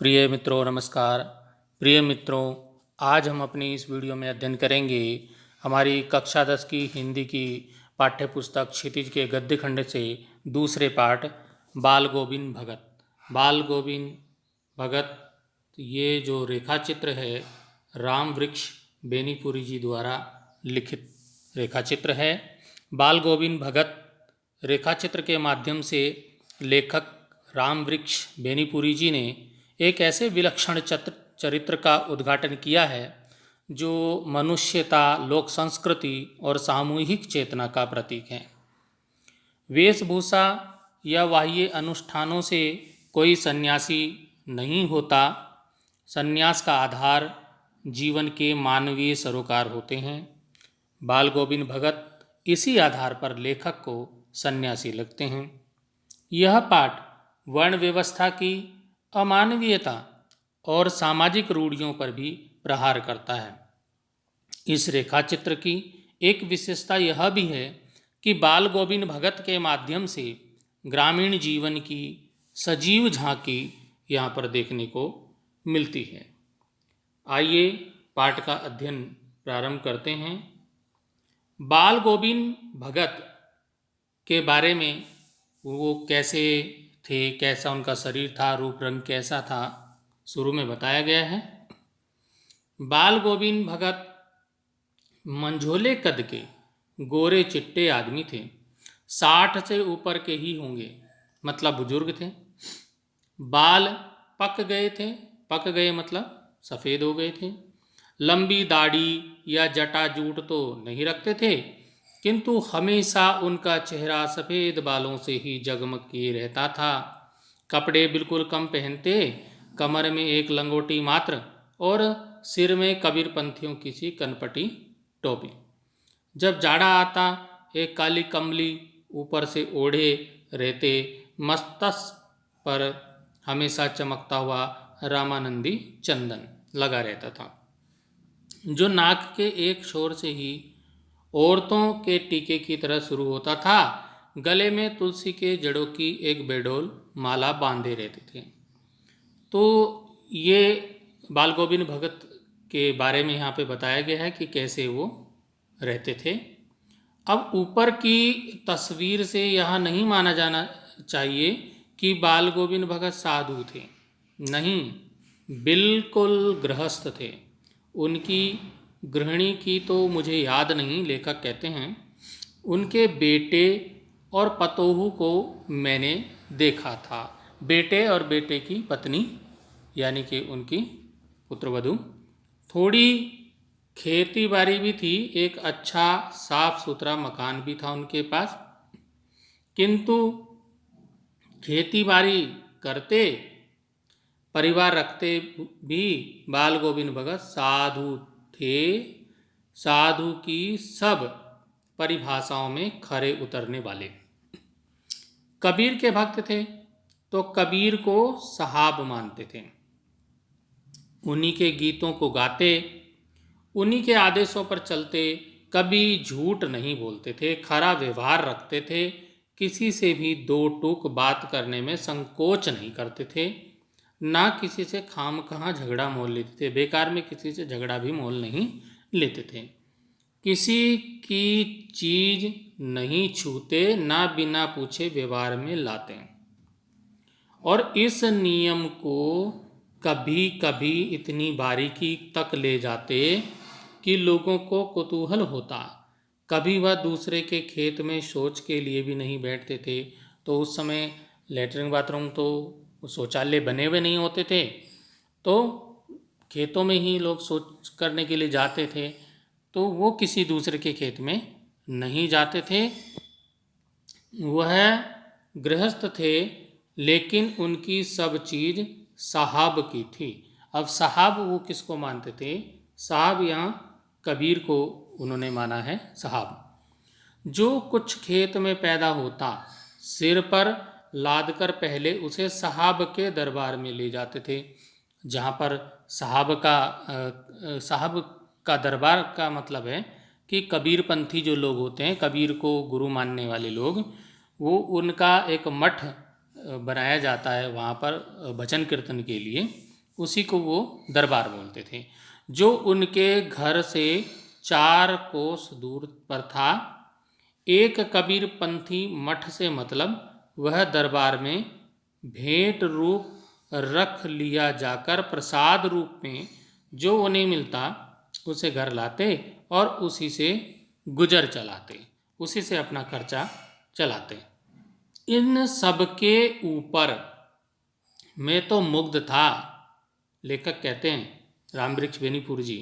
प्रिय मित्रों नमस्कार। प्रिय मित्रों, आज हम अपनी इस वीडियो में अध्ययन करेंगे हमारी कक्षा 10 की हिंदी की पाठ्य पुस्तक क्षितिज के गद्य खंड से दूसरे पाठ बाल गोविंद भगत। बाल गोविंद भगत ये जो रेखा चित्र है राम वृक्ष बेनीपुरी जी द्वारा लिखित रेखा चित्र है। बाल गोविंद भगत रेखा चित्र के माध्यम से लेखक राम वृक्ष बेनीपुरी जी ने एक ऐसे विलक्षण चरित्र का उद्घाटन किया है जो मनुष्यता, लोक संस्कृति और सामूहिक चेतना का प्रतीक है। वेशभूषा या बाह्य अनुष्ठानों से कोई सन्यासी नहीं होता। सन्यास का आधार जीवन के मानवीय सरोकार होते हैं। बाल गोविंद भगत इसी आधार पर लेखक को सन्यासी लगते हैं। यह पाठ वर्ण व्यवस्था की अमानवीयता और सामाजिक रूढ़ियों पर भी प्रहार करता है। इस रेखा चित्र की एक विशेषता यह भी है कि बाल गोविंद भगत के माध्यम से ग्रामीण जीवन की सजीव झांकी यहाँ पर देखने को मिलती है। आइए पाठ का अध्ययन प्रारंभ करते हैं। बाल गोविंद भगत के बारे में वो कैसे थे, कैसा उनका शरीर था, रूप रंग कैसा था, शुरू में बताया गया है। बाल गोविंद भगत मंझोले कद के गोरे चिट्टे आदमी थे। 60 से ऊपर के ही होंगे, मतलब बुजुर्ग थे। बाल पक गए थे, पक गए मतलब सफ़ेद हो गए थे। लंबी दाढ़ी या जटा जूट तो नहीं रखते थे, किंतु हमेशा उनका चेहरा सफ़ेद बालों से ही जगमग किए रहता था। कपड़े बिल्कुल कम पहनते, कमर में एक लंगोटी मात्र और सिर में कबीरपंथियों की सी कनपटी टोपी। जब जाड़ा आता एक काली कमली ऊपर से ओढ़े रहते। मस्तक पर हमेशा चमकता हुआ रामानंदी चंदन लगा रहता था, जो नाक के एक छोर से ही औरतों के टीके की तरह शुरू होता था। गले में तुलसी के जड़ों की एक बेडोल माला बांधे रहते थे। तो ये बाल गोविंद भगत के बारे में यहाँ पे बताया गया है कि कैसे वो रहते थे। अब ऊपर की तस्वीर से यह नहीं माना जाना चाहिए कि बाल गोविंद भगत साधु थे। नहीं, बिल्कुल गृहस्थ थे। उनकी गृहिणी की तो मुझे याद नहीं, लेखक कहते हैं उनके बेटे और पतोहू को मैंने देखा था। बेटे और बेटे की पत्नी यानी कि उनकी पुत्रवधू। थोड़ी खेती बाड़ी भी थी, एक अच्छा साफ सुथरा मकान भी था उनके पास, किंतु खेती बाड़ी करते, परिवार रखते भी बाल गोविंद भगत साधु थे। साधु की सब परिभाषाओं में खरे उतरने वाले। कबीर के भक्त थे तो कबीर को साहब मानते थे। उन्हीं के गीतों को गाते, उन्हीं के आदेशों पर चलते, कभी झूठ नहीं बोलते थे, खरा व्यवहार रखते थे, किसी से भी दो टूक बात करने में संकोच नहीं करते थे, ना किसी से खामखा झगड़ा मोल लेते थे, बेकार में किसी से झगड़ा भी मोल नहीं लेते थे। किसी की चीज नहीं छूते, ना बिना पूछे व्यवहार में लाते। और इस नियम को कभी कभी इतनी बारीकी तक ले जाते कि लोगों को कुतूहल होता। कभी वह दूसरे के खेत में शौच के लिए भी नहीं बैठते थे। तो उस समय लेटरिन बाथरूम तो शौचालय बने हुए नहीं होते थे, तो खेतों में ही लोग शौच करने के लिए जाते थे। तो वो किसी दूसरे के खेत में नहीं जाते थे। वह गृहस्थ थे, लेकिन उनकी सब चीज़ साहब की थी। अब साहब वो किसको मानते थे? साहब यहाँ कबीर को उन्होंने माना है साहब। जो कुछ खेत में पैदा होता, सिर पर लादकर पहले उसे साहब के दरबार में ले जाते थे। जहाँ पर साहब का दरबार का मतलब है कि कबीरपंथी जो लोग होते हैं, कबीर को गुरु मानने वाले लोग, वो उनका एक मठ बनाया जाता है वहाँ पर भजन कीर्तन के लिए, उसी को वो दरबार बोलते थे। जो उनके घर से 4 कोस दूर पर था। एक कबीर पंथी मठ से मतलब वह दरबार में भेंट रूप रख लिया जाकर प्रसाद रूप में जो उन्हें मिलता उसे घर लाते और उसी से गुजर चलाते, उसी से अपना खर्चा चलाते। इन सबके ऊपर मैं तो मुग्ध था, लेखक कहते हैं रामवृक्ष बेनीपुर जी।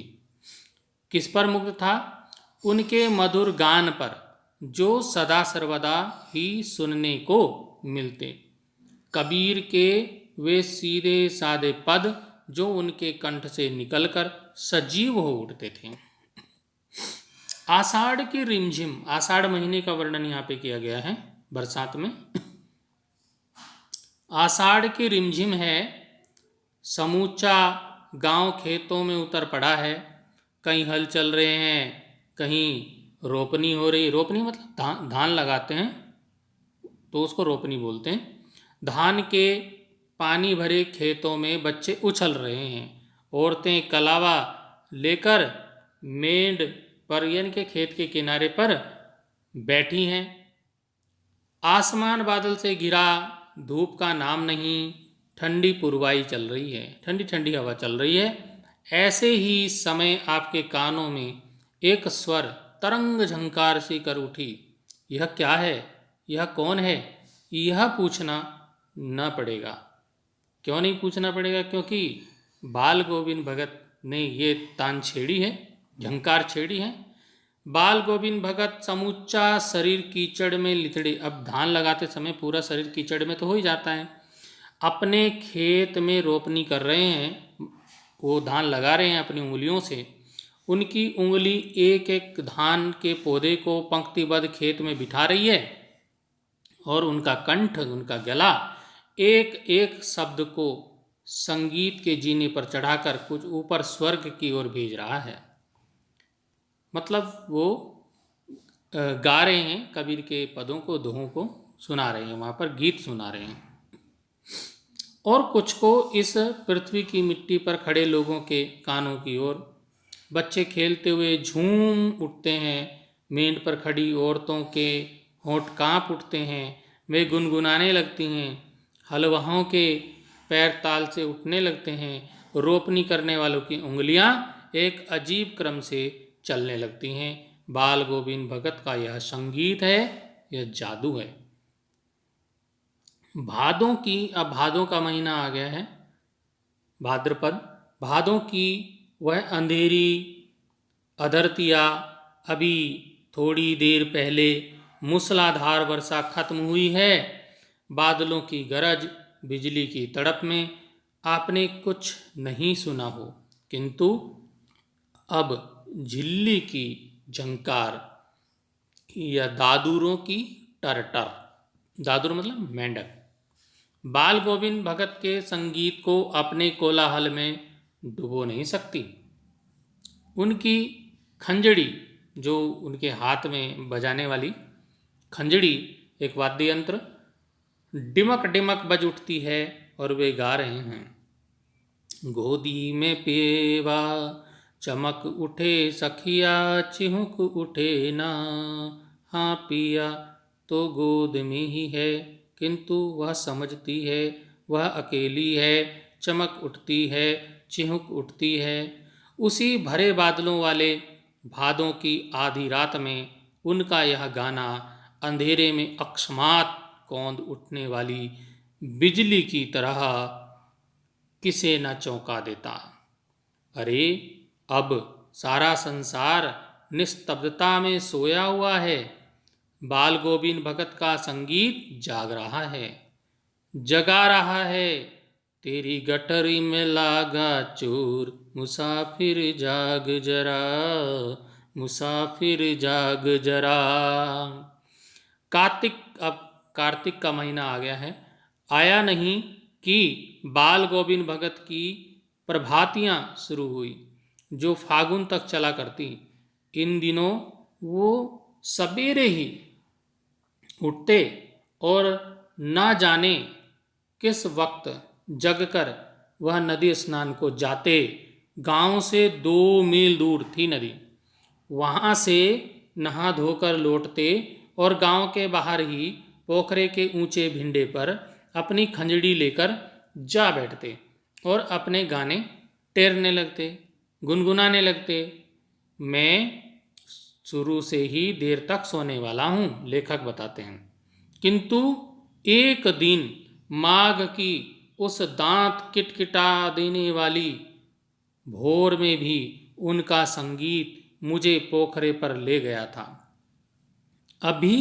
किस पर मुग्ध था? उनके मधुर गान पर, जो सदा सर्वदा ही सुनने को मिलते। कबीर के वे सीधे सादे पद जो उनके कंठ से निकलकर सजीव हो उठते थे। आषाढ़ की रिमझिम, आषाढ़ महीने का वर्णन यहाँ पे किया गया है, बरसात में। आषाढ़ की रिमझिम है, समूचा गांव खेतों में उतर पड़ा है। कहीं हल चल रहे हैं, कहीं रोपनी हो रही। रोपनी मतलब धान लगाते हैं तो उसको रोपनी बोलते हैं। धान के पानी भरे खेतों में बच्चे उछल रहे हैं। औरतें कलावा लेकर मेंढ पर यानी के खेत के किनारे पर बैठी हैं। आसमान बादल से घिरा, धूप का नाम नहीं, ठंडी पुरवाई चल रही है, ठंडी ठंडी हवा चल रही है। ऐसे ही समय आपके कानों में एक स्वर तरंग झंकार सी कर उठी। यह क्या है? यह कौन है? यह पूछना न पड़ेगा। क्यों नहीं पूछना पड़ेगा? क्योंकि बाल गोविंद भगत ने ये तान छेड़ी है, झंकार छेड़ी है। बाल गोविंद भगत समूचा शरीर कीचड़ में लिथड़े। अब धान लगाते समय पूरा शरीर कीचड़ में तो हो ही जाता है। अपने खेत में रोपनी कर रहे हैं, वो धान लगा रहे हैं अपनी उंगलियों से। उनकी उंगली एक एक धान के पौधे को पंक्तिबद्ध खेत में बिठा रही है और उनका कंठ, उनका गला एक एक शब्द को संगीत के जीने पर चढ़ाकर कुछ ऊपर स्वर्ग की ओर भेज रहा है। मतलब वो गा रहे हैं कबीर के पदों को, दोहों को सुना रहे हैं, वहाँ पर गीत सुना रहे हैं। और कुछ को इस पृथ्वी की मिट्टी पर खड़े लोगों के कानों की ओर। बच्चे खेलते हुए झूम उठते हैं। मेंढ पर खड़ी औरतों के होंठ कांप उठते हैं, वे गुनगुनाने लगती हैं। हलवाहों के पैर ताल से उठने लगते हैं। रोपनी करने वालों की उंगलियां एक अजीब क्रम से चलने लगती हैं। बाल गोविंद भगत का यह संगीत है, यह जादू है। भादों की, अब भादों का महीना आ गया है, भाद्रपद। भादों की वह अंधेरी अधरतिया, अभी थोड़ी देर पहले मूसलाधार वर्षा खत्म हुई है। बादलों की गरज, बिजली की तड़प में आपने कुछ नहीं सुना हो, किंतु अब झिल्ली की झंकार या दादुरों की टरटर, दादुर मतलब मेंढक, बाल गोविंद भगत के संगीत को अपने कोलाहल में डुबो नहीं सकती। उनकी खंजड़ी, जो उनके हाथ में बजाने वाली खंजड़ी, एक वाद्य यंत्र, डिमक डिमक बज उठती है और वे गा रहे हैं। गोदी में पेवा चमक उठे सखिया, चिहुक उठे ना। हाँ पिया तो गोद में ही है, किंतु वह समझती है वह अकेली है। चमक उठती है, चिहुक उठती है। उसी भरे बादलों वाले भादों की आधी रात में उनका यह गाना अंधेरे में अकस्मात कौंध उठने वाली बिजली की तरह किसे न चौंका देता। अरे अब सारा संसार निस्तब्धता में सोया हुआ है। बाल गोविंद भगत का संगीत जाग रहा है, जगा रहा है। तेरी गठरी में लागा चोर, मुसाफिर जाग जरा, मुसाफिर जाग जरा। कार्तिक, अब कार्तिक का महीना आ गया है। आया नहीं कि बाल गोविंद भगत की प्रभातियाँ शुरू हुई, जो फागुन तक चला करती। इन दिनों वो सवेरे ही उठते और ना जाने किस वक्त जगकर वह नदी स्नान को जाते। गांव से 2 मील दूर थी नदी। वहां से नहा धोकर लौटते और गांव के बाहर ही पोखरे के ऊंचे भिंडे पर अपनी खंजड़ी लेकर जा बैठते और अपने गाने टेरने लगते, गुनगुनाने लगते। मैं शुरू से ही देर तक सोने वाला हूँ, लेखक बताते हैं, किंतु एक दिन माघ की उस दांत किटकिटा देने वाली भोर में भी उनका संगीत मुझे पोखरे पर ले गया था। अभी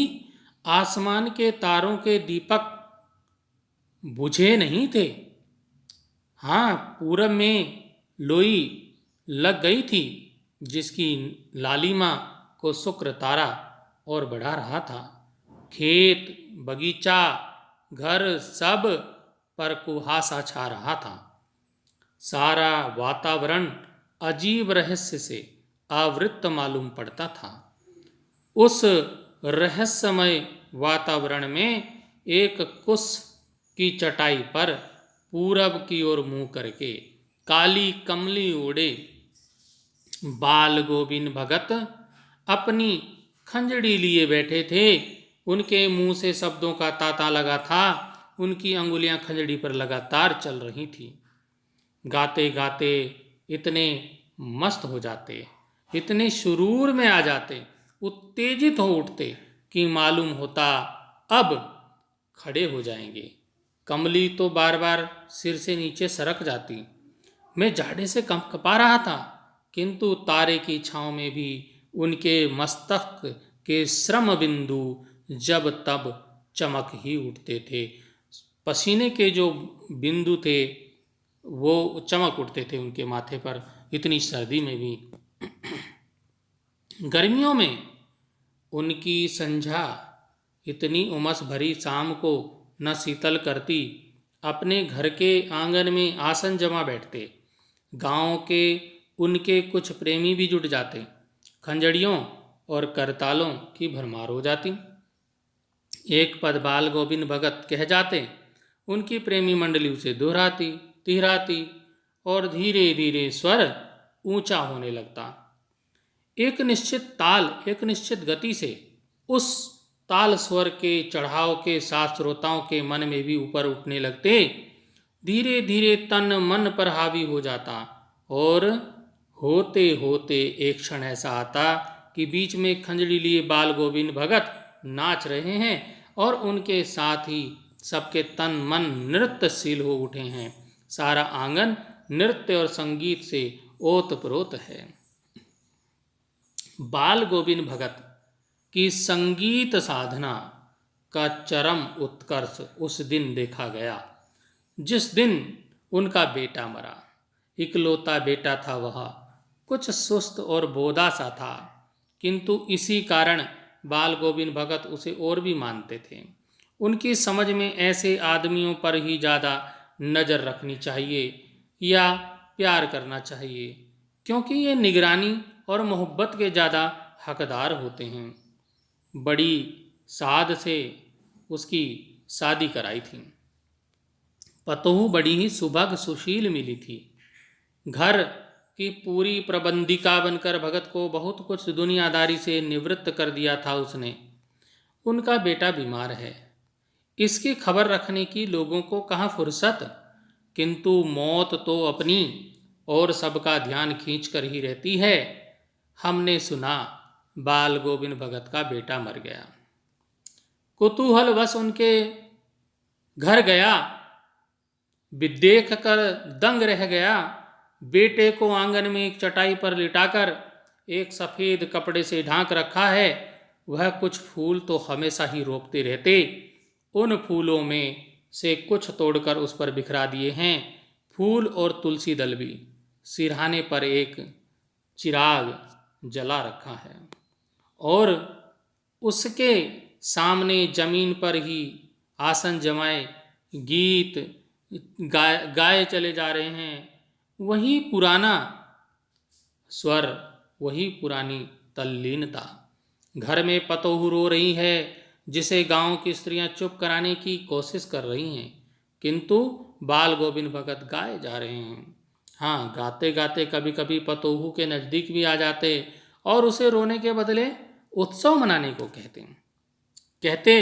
आसमान के तारों के दीपक बुझे नहीं थे। हाँ, पूरब में लोई लग गई थी, जिसकी लालिमा को शुक्र तारा और बढ़ा रहा था। खेत, बगीचा, घर सब पर कुहासा छा रहा था। सारा वातावरण अजीब रहस्य से आवृत मालूम पड़ता था। उस रहस्यमय वातावरण में एक कुश की चटाई पर पूरब की ओर मुंह करके काली कमली ओढ़े बाल गोविंद भगत अपनी खंजड़ी लिए बैठे थे। उनके मुंह से शब्दों का तांता लगा था। उनकी अंगुलियां खंजड़ी पर लगातार चल रही थी। गाते गाते इतने मस्त हो जाते, इतने शुरूर में आ जाते, उत्तेजित हो उठते कि मालूम होता अब खड़े हो जाएंगे। कमली तो बार बार सिर से नीचे सरक जाती। मैं जाड़े से कंपा रहा था, किंतु तारे की छांव में भी उनके मस्तक के श्रम बिंदु जब तब चमक ही उठते थे। पसीने के जो बिंदु थे वो चमक उठते थे उनके माथे पर, इतनी सर्दी में भी। गर्मियों में उनकी संझा इतनी उमस भरी शाम को न शीतल करती। अपने घर के आंगन में आसन जमा बैठते। गांव के उनके कुछ प्रेमी भी जुट जाते। खंजड़ियों और करतालों की भरमार हो जाती। एक पद बाल गोविंद भगत कह जाते। उनकी प्रेमी मंडली उसे दोहराती, तिहराती और धीरे धीरे स्वर ऊंचा होने लगता। एक निश्चित ताल, एक निश्चित गति से उस ताल स्वर के चढ़ाव के साथ श्रोताओं के मन में भी ऊपर उठने लगते। धीरे धीरे तन मन पर हावी हो जाता और होते होते एक क्षण ऐसा आता कि बीच में खंजड़ी लिए बाल गोविंद भगत नाच रहे हैं और उनके साथ ही सबके तन मन नृत्यशील हो उठे हैं। सारा आंगन नृत्य और संगीत से ओतप्रोत है। बाल गोविंद भगत की संगीत साधना का चरम उत्कर्ष उस दिन देखा गया जिस दिन उनका बेटा मरा। इकलौता बेटा था वह, कुछ सुस्त और बोदा सा था, किंतु इसी कारण बाल गोविंद भगत उसे और भी मानते थे। उनकी समझ में ऐसे आदमियों पर ही ज़्यादा नज़र रखनी चाहिए या प्यार करना चाहिए, क्योंकि ये निगरानी और मोहब्बत के ज़्यादा हकदार होते हैं। बड़ी साध से उसकी शादी कराई थी। पतोहू बड़ी ही सुभग सुशील मिली थी। घर की पूरी प्रबंधिका बनकर भगत को बहुत कुछ दुनियादारी से निवृत्त कर दिया था उसने। उनका बेटा बीमार है, इसकी खबर रखने की लोगों को कहाँ फुर्सत, किंतु मौत तो अपनी और सबका ध्यान खींच कर ही रहती है। हमने सुना बाल गोविंद भगत का बेटा मर गया। कुतूहलवश उनके घर गया, देख कर दंग रह गया। बेटे को आंगन में एक चटाई पर लिटाकर एक सफ़ेद कपड़े से ढांक रखा है। वह कुछ फूल तो हमेशा ही रोपते रहते। उन फूलों में से कुछ तोड़कर उस पर बिखरा दिए हैं। फूल और तुलसी दल भी। सिरहाने पर एक चिराग जला रखा है और उसके सामने जमीन पर ही आसन जमाए गीत गाए चले जा रहे हैं। वही पुराना स्वर, वही पुरानी तल्लीनता। घर में पतोहू रो रही है, जिसे गांव की स्त्रियां चुप कराने की कोशिश कर रही हैं, किंतु बाल गोविंद भगत गाए जा रहे हैं। हाँ, गाते गाते कभी कभी पतोहू के नज़दीक भी आ जाते और उसे रोने के बदले उत्सव मनाने को कहते। कहते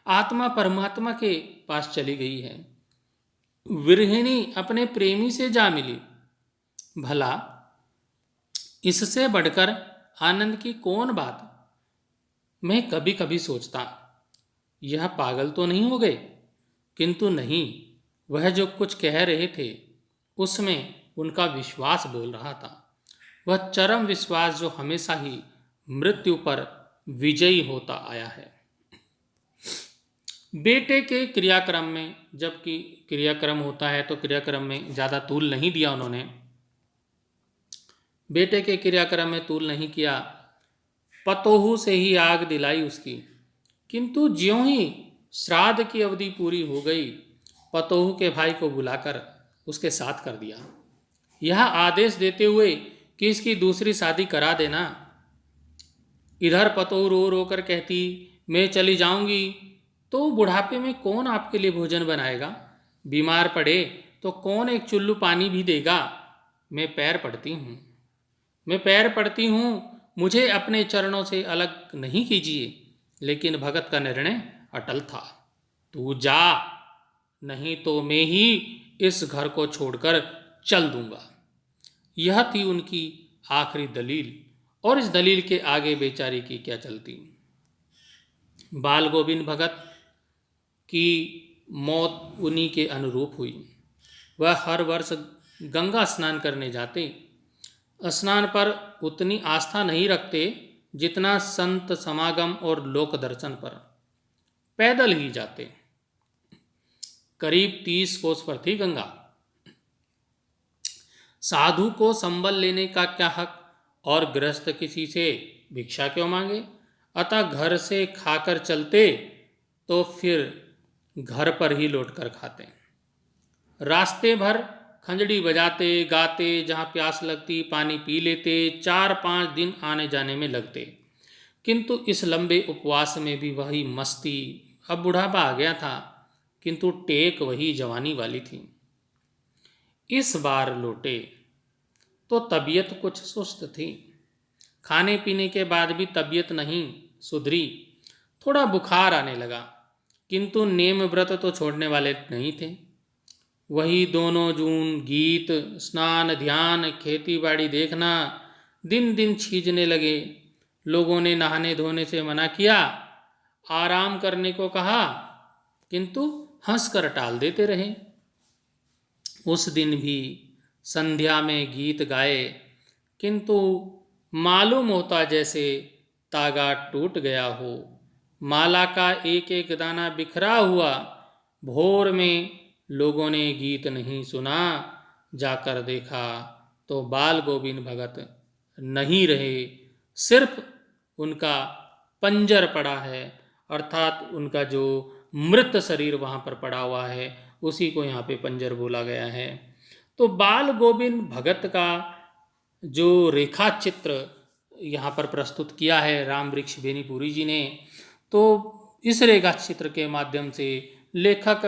आत्मा परमात्मा के पास चली गई है, विरहिणी अपने प्रेमी से जा मिली। भला इससे बढ़कर आनंद की कौन बात। मैं कभी कभी सोचता, यह पागल तो नहीं हो गए, किंतु नहीं, वह जो कुछ कह रहे थे उसमें उनका विश्वास बोल रहा था, वह चरम विश्वास जो हमेशा ही मृत्यु पर विजयी होता आया है। बेटे के क्रियाक्रम में, जबकि क्रियाक्रम होता है तो क्रियाक्रम में ज़्यादा तूल नहीं दिया उन्होंने, बेटे के क्रियाक्रम में तूल नहीं किया, पतोहू से ही आग दिलाई उसकी। किंतु ज्यों ही श्राद्ध की अवधि पूरी हो गई, पतोहू के भाई को बुलाकर उसके साथ कर दिया, यह आदेश देते हुए कि इसकी दूसरी शादी करा देना। इधर पतोहू रो रो कर कहती, मैं चली जाऊंगी तो बुढ़ापे में कौन आपके लिए भोजन बनाएगा, बीमार पड़े तो कौन एक चुल्लू पानी भी देगा। मैं पैर पड़ती हूँ, मुझे अपने चरणों से अलग नहीं कीजिए। लेकिन भगत का निर्णय अटल था, तू जा, नहीं तो मैं ही इस घर को छोड़कर चल दूंगा। यह थी उनकी आखिरी दलील, और इस दलील के आगे बेचारी की क्या चलती। बाल गोविंद भगत की मौत उन्हीं के अनुरूप हुई। वह हर वर्ष गंगा स्नान करने जाते। स्नान पर उतनी आस्था नहीं रखते जितना संत समागम और लोक दर्शन पर। पैदल ही जाते। करीब 30 कोस पर थी गंगा। साधु को संबल लेने का क्या हक, और गृहस्थ किसी से भिक्षा क्यों मांगे। अतः घर से खाकर चलते तो फिर घर पर ही लौटकर खाते। रास्ते भर खंजड़ी बजाते गाते, जहाँ प्यास लगती पानी पी लेते। 4-5 दिन आने जाने में लगते। किंतु इस लंबे उपवास में भी वही मस्ती। अब बुढ़ापा आ गया था, किंतु टेक वही जवानी वाली थी। इस बार लौटे तो तबीयत कुछ सुस्त थी। खाने पीने के बाद भी तबीयत नहीं सुधरी। थोड़ा बुखार आने लगा, किंतु नेम व्रत तो छोड़ने वाले नहीं थे। वही दोनों जून, गीत, स्नान, ध्यान, खेती बाड़ी देखना दिन दिन छीजने लगे। लोगों ने नहाने धोने से मना किया, आराम करने को कहा, किंतु हंसकर टाल देते रहे। उस दिन भी संध्या में गीत गाए, किंतु मालूम होता जैसे तागा टूट गया हो। माला का एक एक दाना बिखरा हुआ। भोर में लोगों ने गीत नहीं सुना। जाकर देखा तो बाल गोविंद भगत नहीं रहे, सिर्फ उनका पंजर पड़ा है, अर्थात उनका जो मृत शरीर वहाँ पर पड़ा हुआ है उसी को यहाँ पे पंजर बोला गया है। तो बाल गोविंद भगत का जो रेखा चित्र यहाँ पर प्रस्तुत किया है राम वृक्ष बेनीपुरी जी ने, तो इस रेखा चित्र के माध्यम से लेखक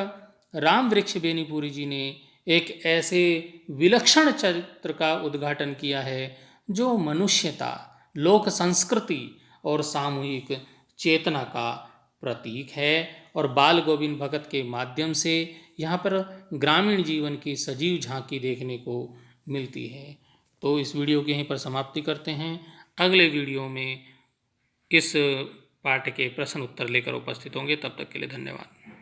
राम वृक्ष बेनीपुरी जी ने एक ऐसे विलक्षण चरित्र का उद्घाटन किया है जो मनुष्यता, लोक संस्कृति और सामूहिक चेतना का प्रतीक है। और बाल गोविंद भगत के माध्यम से यहाँ पर ग्रामीण जीवन की सजीव झांकी देखने को मिलती है। तो इस वीडियो की यहीं पर समाप्ति करते हैं। अगले वीडियो में इस पाठ के प्रश्न उत्तर लेकर उपस्थित होंगे। तब तक के लिए धन्यवाद।